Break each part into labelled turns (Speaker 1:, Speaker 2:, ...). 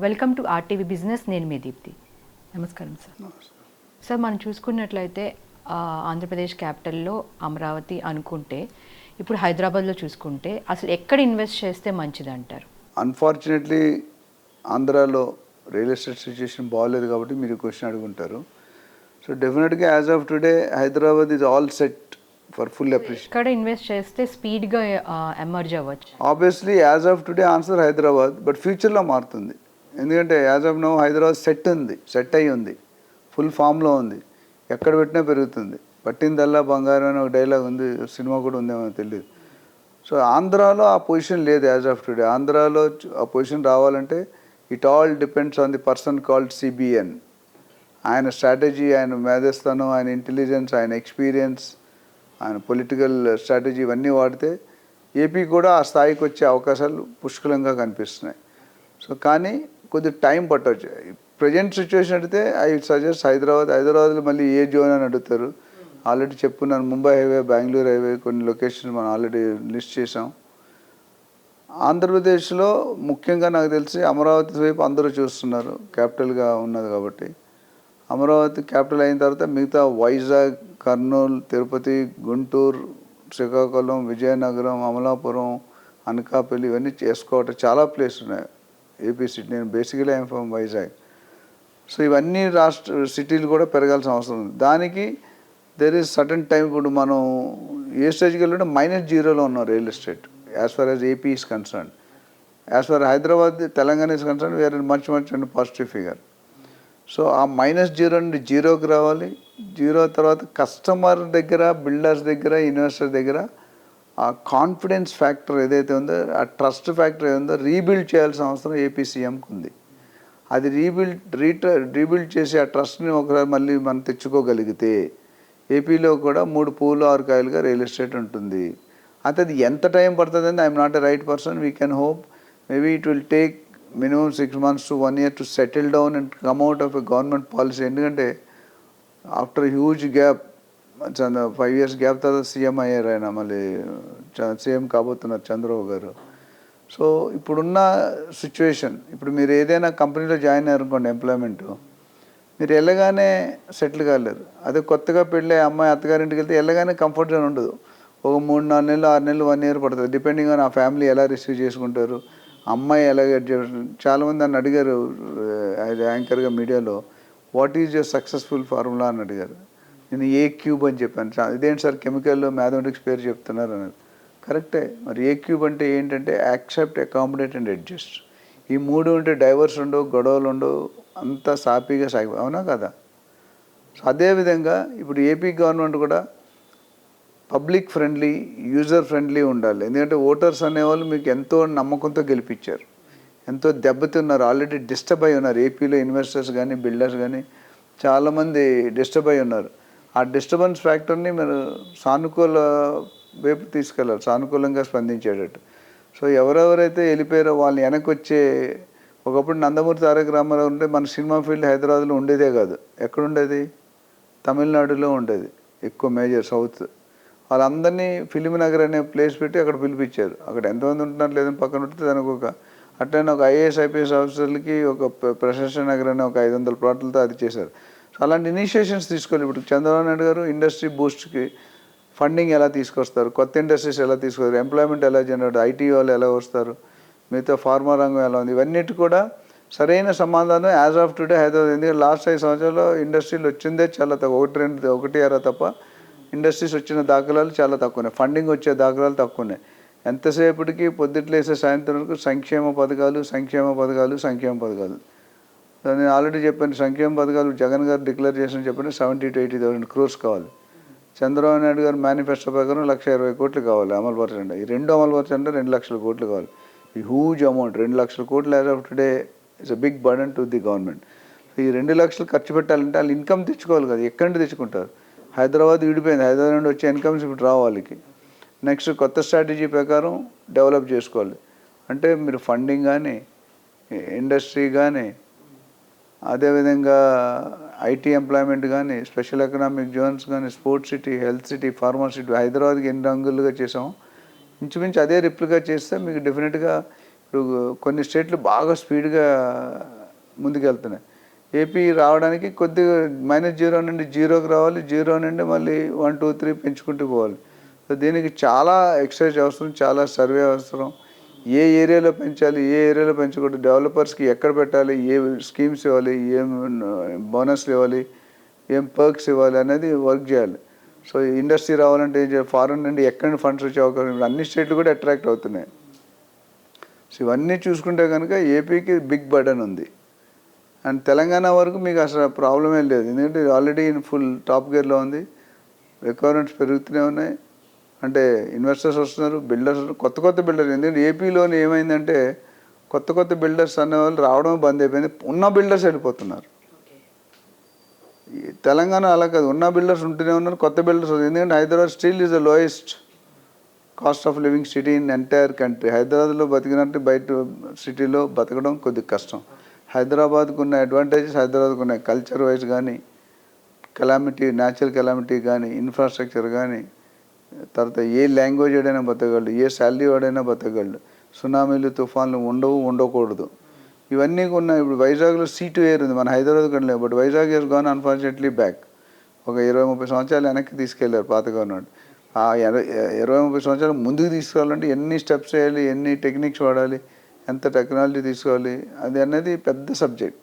Speaker 1: Welcome to RTV business. నేను మీ దీప్తి. నమస్కారం sir. Sir మనం చూసుకున్నట్లయితే ఆంధ్రప్రదేశ్ క్యాపిటల్లో అమరావతి అనుకుంటే ఇప్పుడు హైదరాబాద్లో చూసుకుంటే అసలు ఎక్కడ ఇన్వెస్ట్ చేస్తే మంచిది అంటారు?
Speaker 2: అన్ఫార్చునేట్లీ ఆంధ్రాలో రియల్ ఎస్టేట్ సిచ్యుయేషన్ బాగాలేదు కాబట్టి మీరు క్వశ్చన్ అడుగుంటారు. సో డెఫినెట్గా as of today Hyderabad is all set for full appreciation.
Speaker 1: ఎక్కడ ఇన్వెస్ట్ చేస్తే స్పీడ్గా ఎమర్జ్ అవ్వచ్చు?
Speaker 2: Obviously as of today answer Hyderabad, but ఫ్యూచర్లో మారుతుంది. ఎందుకంటే as of now Hyderabad set అయ్యి ఉంది, ఫుల్ ఫామ్లో ఉంది, ఎక్కడ పెట్టినా పెరుగుతుంది. పట్టిందల్లా బంగారం అని ఒక డైలాగ్ ఉంది, సినిమా కూడా ఉందేమో తెలియదు. సో ఆంధ్రాలో ఆ పొజిషన్ లేదు యాజ్ ఆఫ్ టుడే. ఆంధ్రాలో ఆ పొజిషన్ రావాలంటే it all depends on the person called CBN. ఆయన స్ట్రాటజీ, ఆయన మేధస్థానం, ఆయన ఇంటెలిజెన్స్, ఆయన ఎక్స్పీరియన్స్, ఆయన పొలిటికల్ స్ట్రాటజీ ఇవన్నీ వాడితే ఏపీ కూడా ఆ స్థాయికి వచ్చే అవకాశాలు పుష్కలంగా కనిపిస్తున్నాయి. సో కానీ కొద్దిగా టైం పట్టవచ్చు. ప్రజెంట్ సిచ్యువేషన్ అడిగితే ఐ సజెస్ట్ హైదరాబాద్లో మళ్ళీ ఏ జోన్ అని అడుగుతారు. ఆల్రెడీ చెప్పుకున్నాను, ముంబై హైవే, బెంగళూరు హైవే, కొన్ని లొకేషన్ మనం ఆల్రెడీ లిస్ట్ చేసాం. ఆంధ్రప్రదేశ్లో ముఖ్యంగా నాకు తెలిసి అమరావతి వైపు అందరూ చూస్తున్నారు, క్యాపిటల్గా ఉన్నది కాబట్టి. అమరావతి క్యాపిటల్ అయిన తర్వాత మిగతా వైజాగ్, కర్నూలు, తిరుపతి, గుంటూరు, శ్రీకాకుళం, విజయనగరం, అమలాపురం, అనకాపల్లి ఇవన్నీ చేసుకోవటం చాలా ప్లేస్ ఉన్నాయి ఏపీ సిటీ. నేను basically I'm from Vizag. So ఇవన్నీ రాష్ట్ర సిటీలు కూడా పెరగాల్సిన అవసరం ఉంది. దానికి దెర్ ఈజ్ సర్టన్ టైం. ఇప్పుడు మనం ఏ స్టేజ్కి వెళ్ళినా -0లో ఉన్నాం real estate as far as AP is concern. As far Hyderabad, Telangana is concern, we're much and positive figure. So ఆ -0 నుండి 0కి రావాలి. 0 తర్వాత కస్టమర్ దగ్గర, బిల్డర్స్ దగ్గర, ఇన్వెస్టర్ దగ్గర ఆ కాన్ఫిడెన్స్ ఫ్యాక్టర్ ఏదైతే ఉందో, ఆ ట్రస్ట్ ఫ్యాక్టర్ ఏదో రీబిల్డ్ చేయాల్సిన అవసరం ఏపీ సీఎంకి ఉంది. అది రీబిల్డ్ చేసి ఆ ట్రస్ట్ని ఒకసారి మళ్ళీ మనం తెచ్చుకోగలిగితే ఏపీలో కూడా 3 పూలు 6 కాయలుగా రియల్ ఎస్టేట్ ఉంటుంది. అయితే అది ఎంత టైం పడుతుందని I'm not a right person. We can hope maybe it will take minimum 6 months to 1 year to settle down and come out of a government policy. ఎందుకంటే after huge gap, 5 years gap తర్వాత CM అయ్యారు ఆయన, మళ్ళీ CM కాబోతున్నారు చంద్రబాబు గారు. So ఇప్పుడున్న situation, ఇప్పుడు మీరు ఏదైనా కంపెనీలో జాయిన్ అయ్యారనుకోండి, ఎంప్లాయ్మెంట్ మీరు వెళ్ళగానే సెటిల్ కాలేరు. అదే కొత్తగా పెళ్ళే అమ్మాయి అత్తగారింటికి వెళ్తే వెళ్ళగానే కంఫర్ట్ జోన్ ఉండదు. ఒక 3-4 నెలలు, 6 నెలలు, 1 year పడుతుంది, డిపెండింగ్ ఆన్ ఆ ఫ్యామిలీ ఎలా రిసీవ్ చేసుకుంటారు, అమ్మాయి ఎలాగ. చాలామంది నన్ను అడిగారు యాంకర్గా మీడియాలో, what is your successful formula అని అడిగారు. నేను A³ అని చెప్పాను. ఇదేంటి సార్ కెమికల్ మ్యాథమెటిక్స్ పేరు చెప్తున్నారు అన్నారు. కరెక్టే. మరి A³ అంటే ఏంటంటే యాక్సెప్ట్, అకామిడేట్ అండ్ అడ్జస్ట్. ఈ 3 ఉంటే డైవర్స్ ఉండవు, గొడవలు ఉండవు, అంతా సాఫీగా సాగి, అవునా కదా? సో అదేవిధంగా ఇప్పుడు ఏపీ గవర్నమెంట్ కూడా పబ్లిక్ ఫ్రెండ్లీ, యూజర్ ఫ్రెండ్లీ ఉండాలి. ఎందుకంటే ఓటర్స్ అనేవాళ్ళు మీకు ఎంతో నమ్మకంతో గెలిపించారు, ఎంతో దెబ్బతిన్నారు, ఆల్రెడీ డిస్టర్బ్ అయి ఉన్నారు. ఏపీలో ఇన్వెస్టర్స్ కానీ, బిల్డర్స్ కానీ చాలామంది డిస్టర్బ్ అయి ఉన్నారు. ఆ డిస్టర్బెన్స్ ఫ్యాక్టర్ని మీరు సానుకూల వైపు తీసుకెళ్ళాలి, సానుకూలంగా స్పందించేటట్టు. సో ఎవరెవరైతే వెళ్ళిపోయారో వాళ్ళని వెనక్కి వచ్చే, ఒకప్పుడు నందమూరి తారక రామారావు ఉంటే మన సినిమా ఫీల్డ్ హైదరాబాద్లో ఉండేదే కాదు. ఎక్కడుండేది? తమిళనాడులో ఉండేది ఎక్కువ, మేజర్ సౌత్. వాళ్ళందరినీ ఫిలిం నగర్ అనే ప్లేస్ పెట్టి అక్కడ పిలిపించారు. అక్కడ ఎంతమంది ఉంటున్నారు లేదని పక్కన ఉంటే దానికి అట్లనే ఒక IAS IPS ఆఫీసర్లకి ఒక ప్రశంస నగర్ అనే ఒక 500 ప్లాట్లతో అది చేశారు. సో అలాంటి ఇనిషియేషన్స్ తీసుకోవాలి. ఇప్పుడు చంద్రబాబు నాయుడు గారు ఇండస్ట్రీ బూస్ట్కి ఫండింగ్ ఎలా తీసుకొస్తారు, కొత్త ఇండస్ట్రీస్ ఎలా తీసుకొస్తారు, ఎంప్లాయ్మెంట్ ఎలా జనరేట్, ఐటీ వాళ్ళు ఎలా వస్తారు, మిగతా ఫార్మా రంగం ఎలా ఉంది, ఇవన్నిటి కూడా సరైన సమాధానం యాజ్ ఆఫ్ టుడే హైదరాబాద్. ఎందుకంటే లాస్ట్ 5 సంవత్సరాల్లో ఇండస్ట్రీలు వచ్చిందే చాలా తక్కువ, 1-2 తప్ప ఇండస్ట్రీస్ వచ్చిన దాఖలాలు చాలా తక్కువనే, ఫండింగ్ వచ్చే దాఖలాలు తక్కువనే. ఎంతసేపటికి పొద్దుట్లేసే సాయంత్రం వరకు సంక్షేమ పథకాలు. నేను ఆల్రెడీ చెప్పాను, సంక్షేమ పథకాలు జగన్ గారు డిక్లేర్ చేసిన చెప్పండి 70,000 to 80,000 crores కావాలి. చంద్రబాబు నాయుడు గారు మేనిఫెస్టో ప్రకారం 1,20,000 కోట్లు కావాలి అమలుపరచండి. ఈ 2 అమలుపరచండి 2 లక్షల కోట్లు కావాలి. ఈ హ్యూజ్ అమౌంట్, 2 లక్షల కోట్లు as of today it's a big burden to the government. ఈ 2 లక్షలు ఖర్చు పెట్టాలంటే వాళ్ళు ఇన్కమ్ తెచ్చుకోవాలి కదా, ఎక్కడి నుండి తెచ్చుకుంటారు? హైదరాబాద్ విడిపోయింది, హైదరాబాద్ నుండి వచ్చే ఇన్కమ్స్ ఇప్పుడు రావు వాళ్ళకి. నెక్స్ట్ కొత్త స్ట్రాటజీ ప్రకారం డెవలప్ చేసుకోవాలి. అంటే మీరు ఫండింగ్ కానీ, ఇండస్ట్రీ కానీ, అదేవిధంగా ఐటీ ఎంప్లాయ్మెంట్ కానీ, స్పెషల్ ఎకనామిక్ జోన్స్ కానీ, sports city, health city, pharma city, హైదరాబాద్కి ఎన్ని రంగులుగా చేసామో ఇంచుమించు అదే రిప్లికా చేస్తే మీకు డెఫినెట్గా ఇప్పుడు కొన్ని స్టేట్లు బాగా స్పీడ్గా ముందుకెళ్తున్నాయి. ఏపీ రావడానికి కొద్దిగా -0 నుండి 0కి రావాలి, 0 నుండి మళ్ళీ 1, 2, 3 పెంచుకుంటూ పోవాలి. సో దీనికి చాలా ఎక్సర్సైజ్ అవసరం, చాలా సర్వే అవసరం. ఏ ఏరియాలో పెంచాలి, ఏ ఏరియాలో పెంచకూడదు, డెవలపర్స్కి ఎక్కడ పెట్టాలి, ఏ స్కీమ్స్ ఇవ్వాలి, ఏం బోనస్లు ఇవ్వాలి, ఏం పర్క్స్ ఇవ్వాలి అనేది వర్క్ చేయాలి. సో ఇండస్ట్రీ రావాలంటే ఏం చేయాలి, ఫారెన్ నుండి ఎక్కడ ఫండ్స్ వచ్చే అవకాశం, ఇప్పుడు అన్ని స్టేట్లు కూడా అట్రాక్ట్ అవుతున్నాయి. సో ఇవన్నీ చూసుకుంటే కనుక ఏపీకి బిగ్ బర్డన్ ఉంది. అండ్ తెలంగాణ వరకు మీకు అసలు ప్రాబ్లమే లేదు, ఎందుకంటే ఆల్రెడీ ఫుల్ టాప్ గేర్లో ఉంది. రిక్వైర్మెంట్స్ పెరుగుతూనే ఉన్నాయి, అంటే ఇన్వెస్టర్స్ వస్తున్నారు, బిల్డర్స్, కొత్త బిల్డర్స్. ఎందుకంటే ఏపీలోని ఏమైందంటే కొత్త బిల్డర్స్ అనేవాళ్ళు రావడం బంద్ అయిపోయింది, ఉన్న బిల్డర్స్ వెళ్ళిపోతున్నారు. తెలంగాణ అలా కాదు, ఉన్న బిల్డర్స్ ఉంటూనే ఉన్నారు, కొత్త బిల్డర్స్. ఎందుకంటే Hyderabad still is the lowest cost of living city in entire country. హైదరాబాద్లో బతికినట్టు బయట సిటీలో బతకడం కొద్దిగా కష్టం. హైదరాబాద్కు ఉన్న అడ్వాంటేజెస్, హైదరాబాద్కు ఉన్న కల్చర్ వైజ్ కానీ, కెలామిటీ, న్యాచురల్ కెలామిటీ కానీ, ఇన్ఫ్రాస్ట్రక్చర్ కానీ, తర్వాత ఏ లాంగ్వేజ్ వాడైనా బతకగలడు, ఏ శాలరీ వాడైనా బతకగలడు. సునామీలు, తుఫాన్లు ఉండకూడదు. ఇవన్నీ ఉన్నాయి. ఇప్పుడు వైజాగ్లో C2 ఎయిర్ ఉంది, మన హైదరాబాద్ కూడా లేదు. But Vizag has gone unfortunately back. ఒక 20-30 సంవత్సరాలు వెనక్కి తీసుకెళ్లారు పాత గవర్నమెంట్. ఆ 20-30 సంవత్సరాలు ముందుకు తీసుకురావాలంటే ఎన్ని స్టెప్స్ వేయాలి, ఎన్ని టెక్నిక్స్ వాడాలి, ఎంత టెక్నాలజీ తీసుకోవాలి, అది అనేది పెద్ద సబ్జెక్ట్.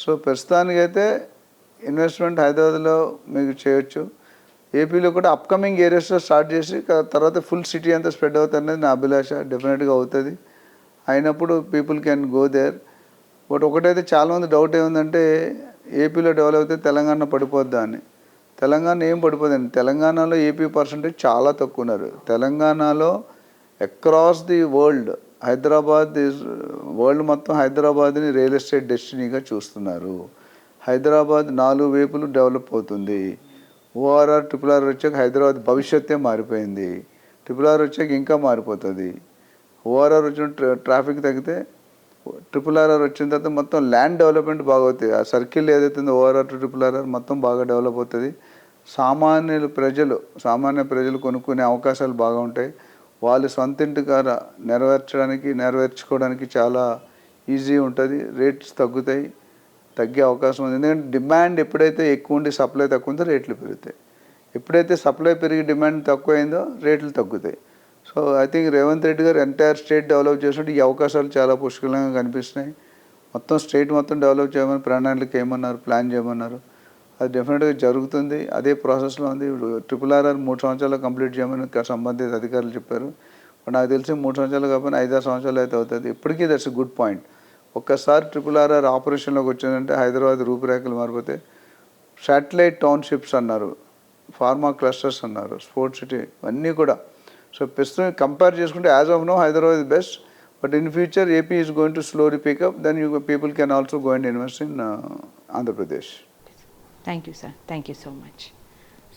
Speaker 2: సో ప్రస్తుతానికైతే ఇన్వెస్ట్మెంట్ హైదరాబాద్లో మీకు చేయొచ్చు. ఏపీలో కూడా అప్కమింగ్ ఏరియాస్లో స్టార్ట్ చేసి తర్వాత ఫుల్ సిటీ అంతా స్ప్రెడ్ అవుతుంది అనేది నా అభిలాష. డెఫినెట్గా అవుతుంది. అయినప్పుడు people can go there. But ఒకటైతే చాలామంది డౌట్ ఏముందంటే ఏపీలో డెవలప్ అయితే తెలంగాణ పడిపోద్దా అని. తెలంగాణ ఏం పడిపోదండి. తెలంగాణలో ఏపీ పర్సెంటేజ్ చాలా తక్కువ ఉన్నారు. తెలంగాణలో అక్రాస్ ది వరల్డ్ వరల్డ్ మొత్తం హైదరాబాద్ని రియల్ ఎస్టేట్ డెస్టినీగా చూస్తున్నారు. హైదరాబాద్ 4 వైపులు డెవలప్ అవుతుంది. ORR, RRR వచ్చాక హైదరాబాద్ భవిష్యత్తే మారిపోయింది. RRR వచ్చాక ఇంకా మారిపోతుంది. ORR వచ్చిన ట్రాఫిక్ తగ్గితే RRR వచ్చిన తర్వాత మొత్తం ల్యాండ్ డెవలప్మెంట్ బాగా అవుతుంది. ఆ సర్కిల్ ఏదైతే ఉందో ORR to RRR మొత్తం బాగా డెవలప్ అవుతుంది. సామాన్య ప్రజలు కొనుక్కునే అవకాశాలు బాగా ఉంటాయి. వాళ్ళు సొంత ఇంటి ద్వారా నెరవేర్చుకోవడానికి చాలా ఈజీ ఉంటుంది. రేట్స్ తగ్గే అవకాశం ఉంది. ఎందుకంటే డిమాండ్ ఎప్పుడైతే ఎక్కువ ఉండి సప్లై తక్కువ ఉందో రేట్లు పెరుగుతాయి. ఎప్పుడైతే సప్లై పెరిగి డిమాండ్ తక్కువైందో రేట్లు తగ్గుతాయి. So I think Revanth Reddy గారు ఎంటైర్ స్టేట్ డెవలప్ చేసినట్టు ఈ అవకాశాలు చాలా పుష్కలంగా కనిపిస్తున్నాయి. స్టేట్ మొత్తం డెవలప్ చేయమని ప్రణాళిక ఏమన్నారు, ప్లాన్ చేయమన్నారు. అది డెఫినెట్గా జరుగుతుంది. అదే ప్రాసెస్లో ఉంది. ఇప్పుడు RRR 3 సంవత్సరాలు కంప్లీట్ చేయమని సంబంధిత అధికారులు చెప్పారు. నాకు తెలిసి 3 సంవత్సరాలు కాకపోయినా 5-6 సంవత్సరాలు అయితే అవుతుంది. ఇప్పటికీ దట్స్ గుడ్ పాయింట్. ఒక్కసారి RRR ఆపరేషన్లోకి వచ్చిందంటే హైదరాబాద్ రూపురేఖలు మారిపోతే. శాటిలైట్ టౌన్షిప్స్ అన్నారు, ఫార్మా క్లస్టర్స్ అన్నారు, స్పోర్ట్స్ సిటీ, అన్నీ కూడా. సో ప్రస్తుతం కంపేర్ చేసుకుంటే as of now Hyderabad is best. But in future AP is going to slowly pick up. Then people can also go and invest in Andhra Pradesh.
Speaker 1: Thank you sir, thank you so much.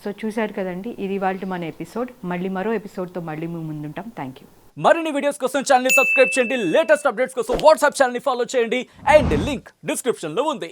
Speaker 1: So చూశారు కదండి, ఇది ఇవాళ మన episode. మళ్ళీ మరో ఎపిసోడ్తో మళ్ళీ మేము ముందుంటాం. Thank you.
Speaker 3: మరిన్ని వీడియోస్ కోసం ఛానల్ ని సబ్స్క్రైబ్ చేయండి. లేటెస్ట్ అప్డేట్స్ కోసం వాట్సాప్ ఛానల్ ని ఫాలో చేయండి. అండ్ లింక్ డిస్క్రిప్షన్ లో ఉంది.